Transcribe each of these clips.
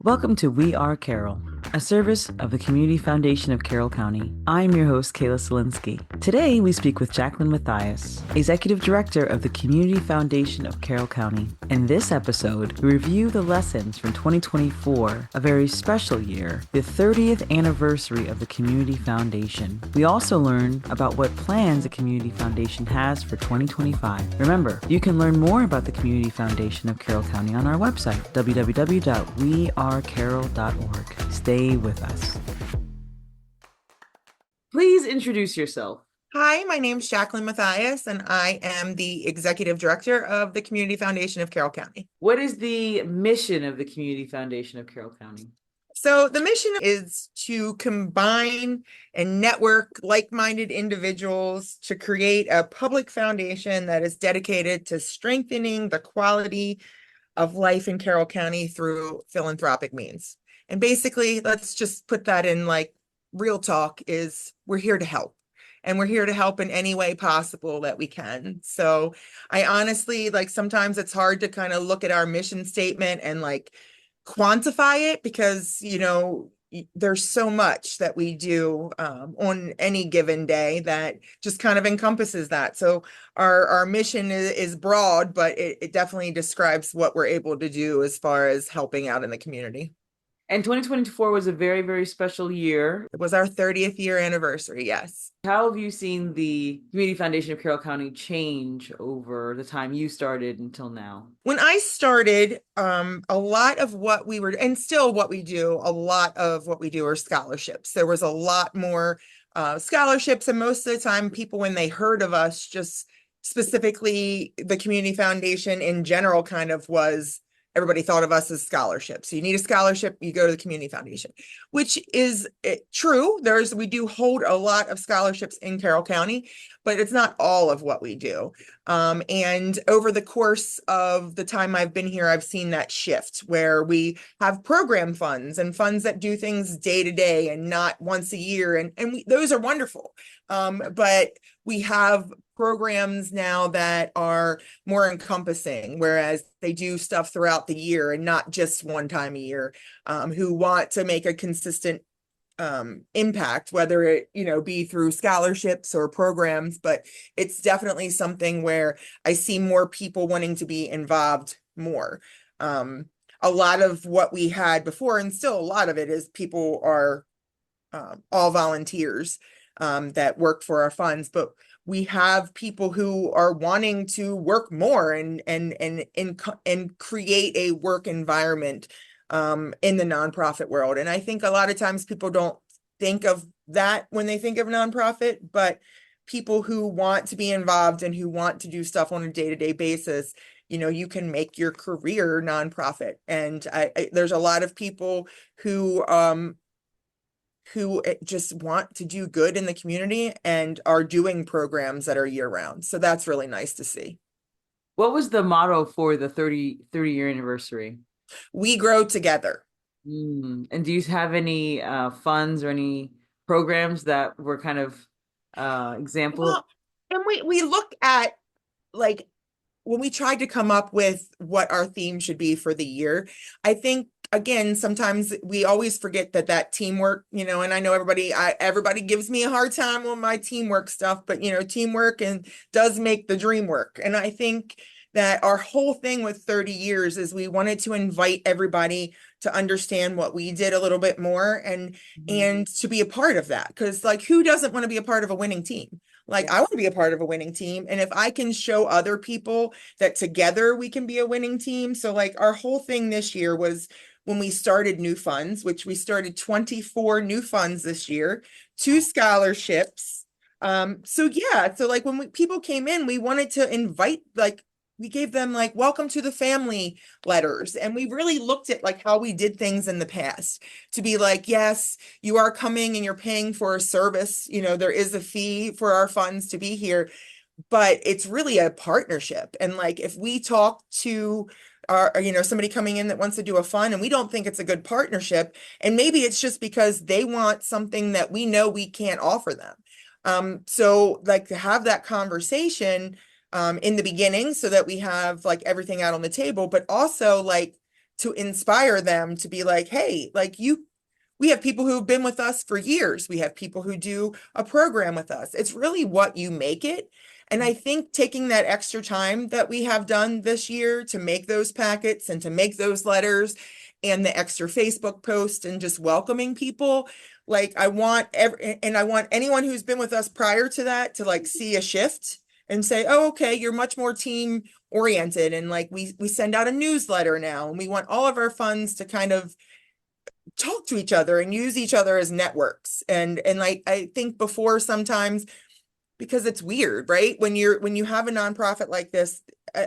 Welcome to We Are Carroll, a service of the Community Foundation of Carroll County. I'm your host, Kayla Solinsky. Today, we speak with Jaclyn Mathias, Executive Director of the Community Foundation of Carroll County. In this episode, we review the lessons from 2024, a very special year, the 30th anniversary of the Community Foundation. We also learn about what plans the Community Foundation has for 2025. Remember, you can learn more about the Community Foundation of Carroll County on our website, www.wearecarroll.org. Stay with us. Please introduce yourself. Hi, my name is Jaclyn Mathias, and I am the Executive Director of the Community Foundation of Carroll County. What is the mission of the Community Foundation of Carroll County? So the mission is to combine and network like-minded individuals to create a public foundation that is dedicated to strengthening the quality of life in Carroll County through philanthropic means. And basically, let's just put that in like real talk is we're here to help. And we're here to help in any way possible that we can. So I honestly, like, sometimes it's hard to kind of look at our mission statement and like quantify it because, there's so much that we do on any given day that just kind of encompasses that. So our mission is broad, but it definitely describes what we're able to do as far as helping out in the community. And 2024 was a very, very special year. It was our 30th year anniversary, yes. How have you seen the Community Foundation of Carroll County change over the time you started until now? When I started, a lot of what we were, and still what we do, a lot of what we do are scholarships. There was a lot more scholarships, and most of the time people, when they heard of us, just specifically the Community Foundation in general kind of was, everybody thought of us as scholarships. So you need a scholarship, you go to the Community Foundation, which is true. We do hold a lot of scholarships in Carroll County, but it's not all of what we do. And over the course of the time I've been here, I've seen that shift where we have program funds and funds that do things day to day and not once a year. And those are wonderful. But we have programs now that are more encompassing, whereas they do stuff throughout the year and not just one time a year, who want to make a consistent impact, whether it, be through scholarships or programs, but it's definitely something where I see more people wanting to be involved more. A lot of what we had before, and still a lot of it, is people are all volunteers that work for our funds, but we have people who are wanting to work more and create a work environment in the nonprofit world. And I think a lot of times people don't think of that when they think of nonprofit, but people who want to be involved and who want to do stuff on a day-to-day basis, you can make your career nonprofit. And there's a lot of people who just want to do good in the community and are doing programs that are year-round. So that's really nice to see. What was the motto for the 30-year anniversary? We grow together. And do you have any funds or any programs that were kind of example? Well, and we look at, like, when we tried to come up with what our theme should be for the year, I think, again, sometimes we always forget that teamwork, and I know everybody gives me a hard time on my teamwork stuff, but, teamwork does make the dream work. And I think that our whole thing with 30 years is we wanted to invite everybody to understand what we did a little bit more and to be a part of that. Because, like, who doesn't want to be a part of a winning team? Like, I want to be a part of a winning team. And if I can show other people that together we can be a winning team. So, like, our whole thing this year was when we started new funds, which we started 24 new funds this year, 2 scholarships. So like when people came in, we wanted to invite, like, we gave them like welcome to the family letters. And we really looked at like how we did things in the past to be like, yes, you are coming and you're paying for a service. There is a fee for our funds to be here, but it's really a partnership. And like, if we talk to somebody coming in that wants to do a fund and we don't think it's a good partnership, and maybe it's just because they want something that we know we can't offer them. So like to have that conversation in the beginning so that we have like everything out on the table, but also like to inspire them to be like, hey, like we have people who've been with us for years. We have people who do a program with us. It's really what you make it. And I think taking that extra time that we have done this year to make those packets and to make those letters and the extra Facebook post and just welcoming people, like I want anyone who's been with us prior to that to like see a shift and say, oh, okay, you're much more team oriented. And like we send out a newsletter now, and we want all of our funds to kind of talk to each other and use each other as networks. And like I think before sometimes, because it's weird, right? When you have a nonprofit like this,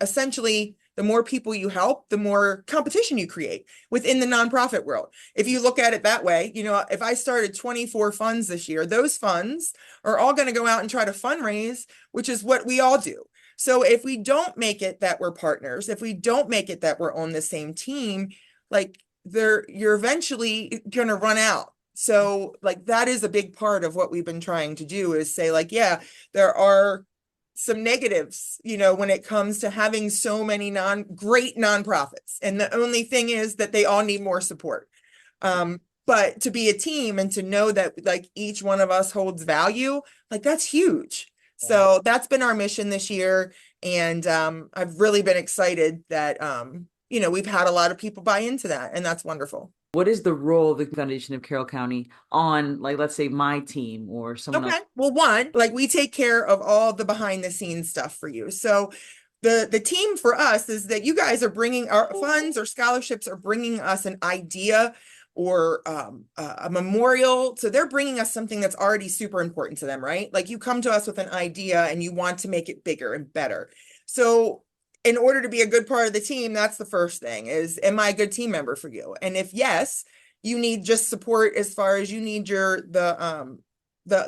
essentially the more people you help, the more competition you create within the nonprofit world. If you look at it that way, you know, if I started 24 funds this year, those funds are all going to go out and try to fundraise, which is what we all do. So if we don't make it that we're partners, if we don't make it that we're on the same team, like you're eventually going to run out. So like that is a big part of what we've been trying to do, is say like, yeah, there are some negatives, you know, when it comes to having so many great nonprofits. And the only thing is that they all need more support. But to be a team and to know that like each one of us holds value, like that's huge. So that's been our mission this year. And I've really been excited that you know, we've had a lot of people buy into that, and that's wonderful. What is the role of the Foundation of Carroll County on, like, let's say my team or someone Okay. else? Well, one, like we take care of all the behind the scenes stuff for you. So the team for us is that you guys are bringing our funds or scholarships are bringing us an idea or a memorial. So they're bringing us something that's already super important to them, right? Like you come to us with an idea and you want to make it bigger and better. So in order to be a good part of the team, that's the first thing is, am I a good team member for you? And if yes, you need just support as far as you need the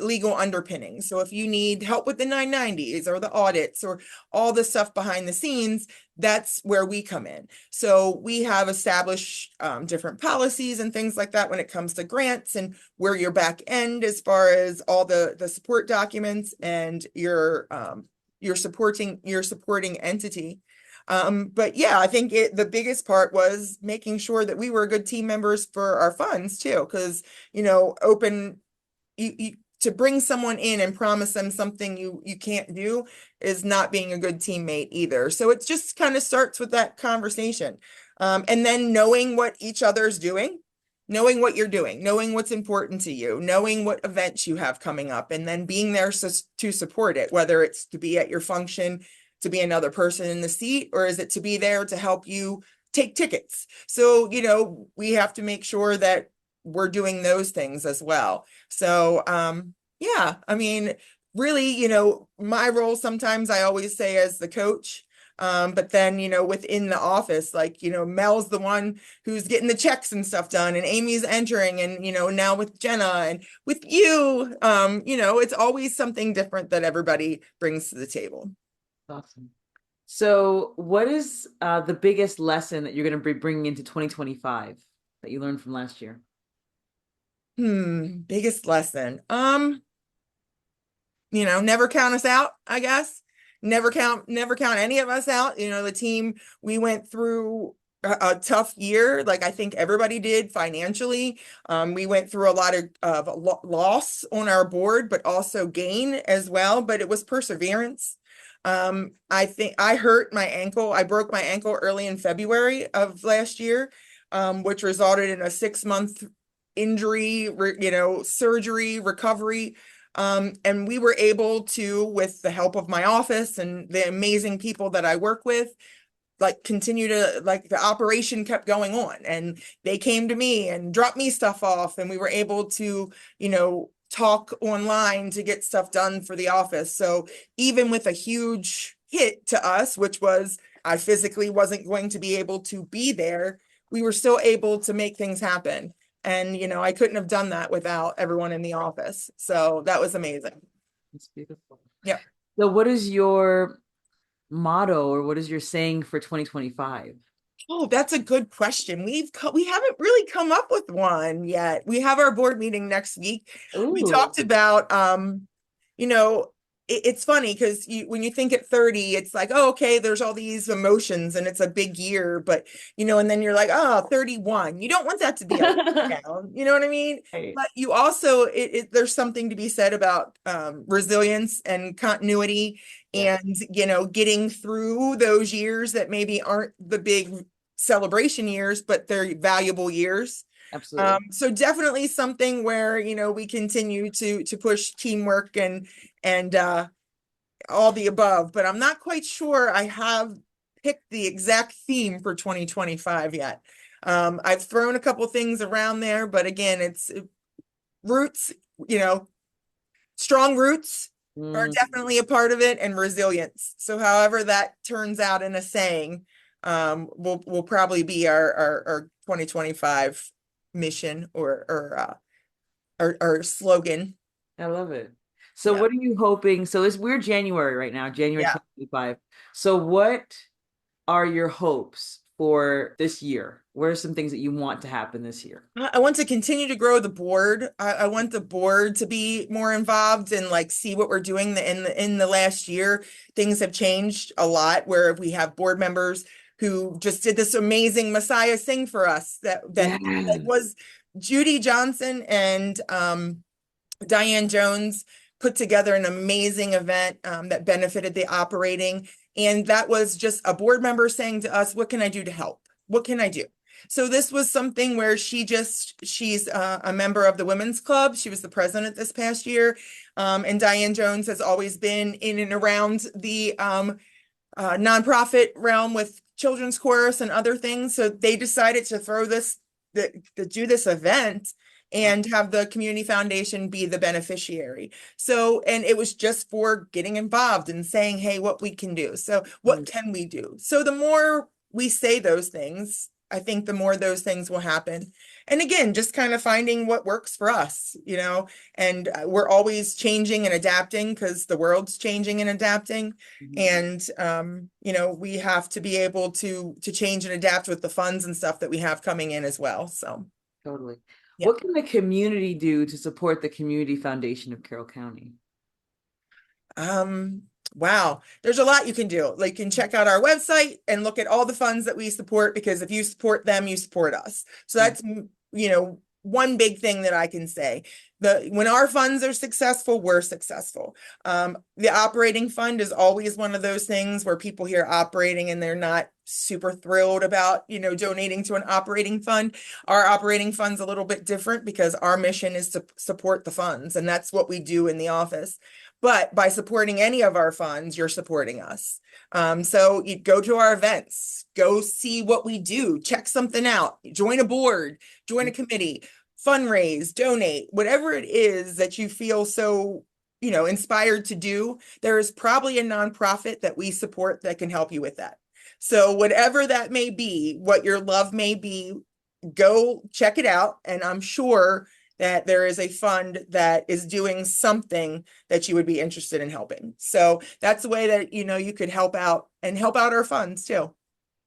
legal underpinning. So if you need help with the 990s or the audits or all the stuff behind the scenes, that's where we come in. So we have established different policies and things like that when it comes to grants, and where your back end as far as all the support documents and your supporting entity. But yeah, I think the biggest part was making sure that we were good team members for our funds too, because you know, to bring someone in and promise them something you can't do is not being a good teammate either. So it just kind of starts with that conversation. And then knowing what each other's doing, knowing what you're doing, knowing what's important to you, knowing what events you have coming up, and then being there to support it, whether it's to be at your function, to be another person in the seat, or is it to be there to help you take tickets? So, you know, we have to make sure that we're doing those things as well. So, yeah, I mean, really, you know, my role sometimes I always say as the coach, but then, you know, within the office, like, you know, Mel's the one who's getting the checks and stuff done, and Amy's entering, and, you know, now with Jenna and with you, you know, it's always something different that everybody brings to the table. Awesome. So what is the biggest lesson that you're going to be bringing into 2025 that you learned from last year? Biggest lesson. You know, never count us out, I guess. Never count any of us out. You know, the team, we went through a tough year, like I think everybody did financially. We went through a lot of loss on our board, but also gain as well. But it was perseverance. I think I hurt my ankle. I broke my ankle early in February of last year, which resulted in a 6-month injury, you know, surgery, recovery. And we were able to, with the help of my office and the amazing people that I work with, like continue to, like, the operation kept going on, and they came to me and dropped me stuff off, and we were able to, you know, talk online to get stuff done for the office. So even with a huge hit to us, which was I physically wasn't going to be able to be there, we were still able to make things happen. And, you know, I couldn't have done that without everyone in the office. So that was amazing. It's beautiful. Yeah. So what is your motto, or what is your saying for 2025? Oh, that's a good question. We haven't really come up with one yet. We have our board meeting next week. We Ooh. talked about, you know, it's funny because when you think at 30, it's like, oh, okay, there's all these emotions and it's a big year, but and then you're like, oh, 31. You don't want that to be a letdown. You know what I mean? Right. But you also, there's something to be said about resilience and continuity Yes, and, getting through those years that maybe aren't the big celebration years, but they're valuable years. absolutely. So definitely something where, we continue to push teamwork and all the above, but I'm not quite sure I have picked the exact theme for 2025 yet. I've thrown a couple things around there, but again, it's roots, you know, strong roots are Mm, definitely a part of it, and resilience. So however that turns out in a saying, will probably be our 2025 mission or slogan. I love it. So Yeah. what are you hoping? So we're January right now, January Yeah. 2025. So what are your hopes for this year? What are some things that you want to happen this year? I want to continue to grow the board. I want the board to be more involved and like see what we're doing in the last year. Things have changed a lot where we have board members who just did this amazing Messiah sing for us that Yes. was Judy Johnson and Diane Jones put together an amazing event that benefited the operating. And that was just a board member saying to us, what can I do to help? What can I do? So this was something where she's a member of the women's club. She was the president this past year. And Diane Jones has always been in and around the nonprofit realm with children's chorus and other things. So they decided to do this event Wow. and have the community foundation be the beneficiary. So, and it was just for getting involved and saying, hey, what we can do. So what Mm, can we do? So the more we say those things, I think the more those things will happen. And again, just kind of finding what works for us, and we're always changing and adapting because the world's changing and adapting. mhm. And we have to be able to change and adapt with the funds and stuff that we have coming in as well. So Totally. yeah. What can the community do to support the Community Foundation of Carroll County? Um, wow, there's a lot you can do. Like you can check out our website and look at all the funds that we support, because if you support them, you support us. So Mm, that's, one big thing that I can say. When our funds are successful, we're successful. The operating fund is always one of those things where people hear operating and they're not super thrilled about, donating to an operating fund. Our operating fund's a little bit different because our mission is to support the funds, and that's what we do in the office. But by supporting any of our funds, you're supporting us. So you go to our events, go see what we do, check something out, join a board, join a committee, fundraise, donate, whatever it is that you feel so, inspired to do. There is probably a nonprofit that we support that can help you with that. So whatever that may be, what your love may be, go check it out. And I'm sure that there is a fund that is doing something that you would be interested in helping. So that's the way that, you could help out and help out our funds too.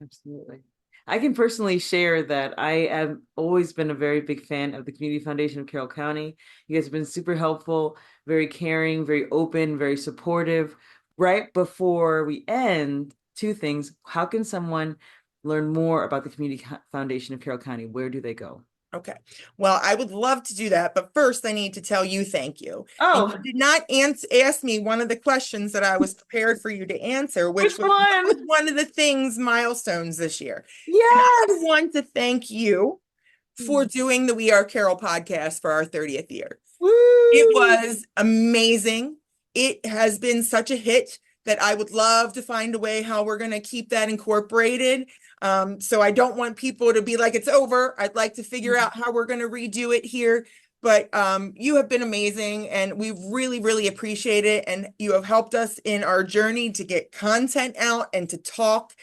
absolutely. I can personally share that I have always been a very big fan of the Community Foundation of Carroll County. You guys have been super helpful, very caring, very open, very supportive. Right before we end, two things. How can someone learn more about the Community Foundation of Carroll County? Where do they go? Okay. Well, I would love to do that, but first I need to tell you thank you. And Oh, you did not ask me one of the questions that I was prepared for you to answer, which which was what was one? one of the things milestones this year. And I Yes. want to thank you for doing the We Are Carroll podcast for our 30th year. It Woo! was amazing. It has been such a hit that I would love to find a way how we're going to keep that incorporated. So I don't want people to be like, it's over. I'd like to figure out how we're going to redo it here. But you have been amazing, and we really, really appreciate it. And you have helped us in our journey to get content out and to talk.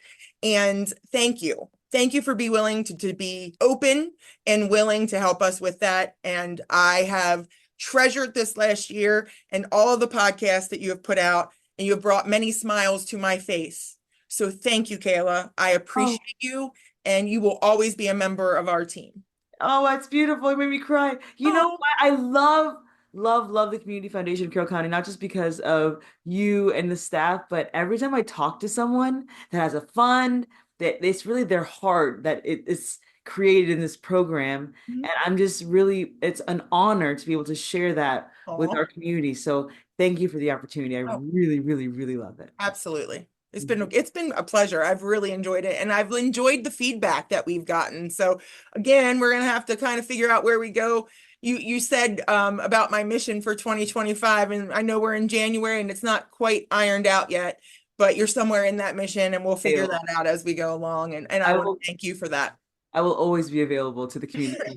And thank you. Thank you for being willing to be open and willing to help us with that. And I have treasured this last year and all of the podcasts that you have put out, and you have brought many smiles to my face. So thank you, Kayla. I Oh, appreciate you, and you will always be a member of our team. oh, that's beautiful. It made me cry. You know Oh, what? I love love the Community Foundation of Carroll County, not just because of you and the staff, but every time I talk to someone that has a fund, that it's really their heart that it's created in this program. Mhm. And I'm just really, it's an honor to be able to share that with Aw. our community. So thank you for the opportunity. I Oh, really love it. absolutely. Mhm. It's been a pleasure. I've really enjoyed it, and I've enjoyed the feedback that we've gotten. So again, we're gonna have to kind of figure out where we go. You said about my mission for 2025, and I know we're in January and it's not quite ironed out yet, but you're somewhere in that mission, and we'll figure that Available. out as we go along. And I I want to will thank you for that. I will always be available to the community.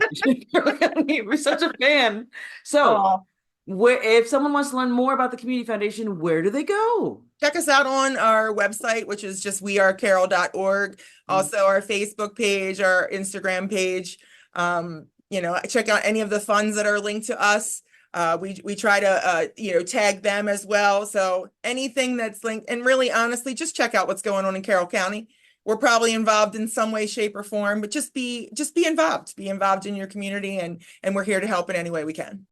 We're such a fan. So Oh, where if someone wants to learn more about the Community Foundation, where do they go? check us out on our website, which is just wearecarroll.org. Also, our Facebook page, our Instagram page. Check out any of the funds that are linked to us. We try to tag them as well. So anything that's linked, and really honestly, just check out what's going on in Carroll County. We're probably involved in some way, shape, or form, but just be involved. Be involved in your community, and we're here to help in any way we can.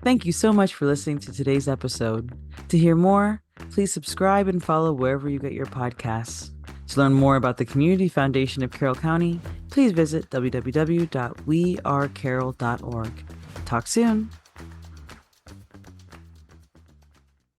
Thank you so much for listening to today's episode. To hear more, please subscribe and follow wherever you get your podcasts. To learn more about the Community Foundation of Carroll County, please visit www.wearecarroll.org. Talk soon.